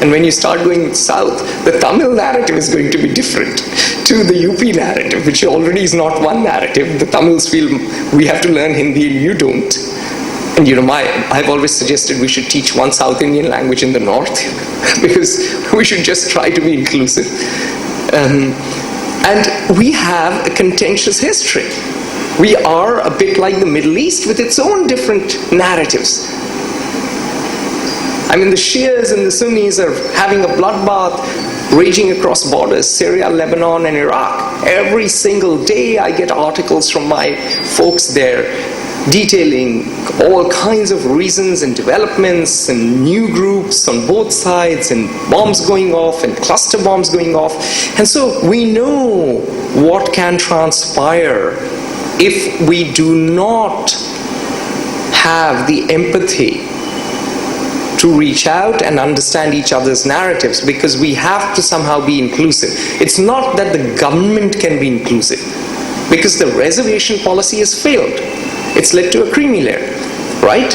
And when you start going south, the Tamil narrative is going to be different to the UP narrative, which already is not one narrative. The Tamils feel we have to learn Hindi and you don't. And I've always suggested we should teach one South Indian language in the north because we should just try to be inclusive. And we have a contentious history. We are a bit like the Middle East with its own different narratives. I mean, the Shias and the Sunnis are having a bloodbath raging across borders, Syria, Lebanon, and Iraq. Every single day I get articles from my folks there detailing all kinds of reasons and developments and new groups on both sides and bombs going off and cluster bombs going off. And so we know what can transpire if we do not have the empathy to reach out and understand each other's narratives, because we have to somehow be inclusive. It's not that the government can be inclusive, because the reservation policy has failed. It's led to a creamy layer, right?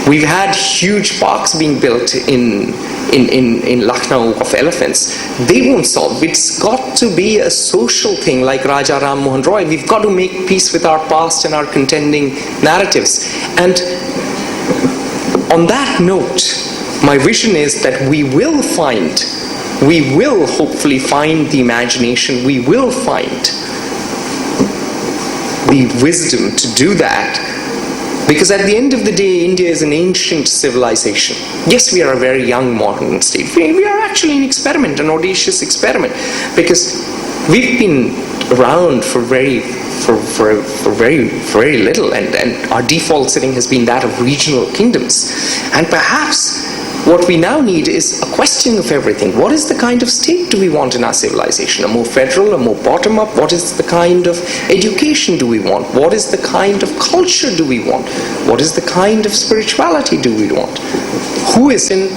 We've had huge parks being built in Lucknow of elephants. They won't solve. It's got to be a social thing like Raja Ram Mohan Roy. We've got to make peace with our past and our contending narratives. And on that note, my vision is that we will hopefully find the imagination, we will find the wisdom to do that. Because at the end of the day, India is an ancient civilization. Yes, we are a very young modern state. We are actually an experiment, an audacious experiment, because we've been around for very little, and our default setting has been that of regional kingdoms. And perhaps what we now need is a questioning of everything. What is the kind of state do we want in our civilization? A more federal, a more bottom-up? What is the kind of education do we want? What is the kind of culture do we want? What is the kind of spirituality do we want? Who is in?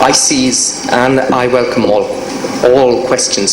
I seize and I welcome all questions.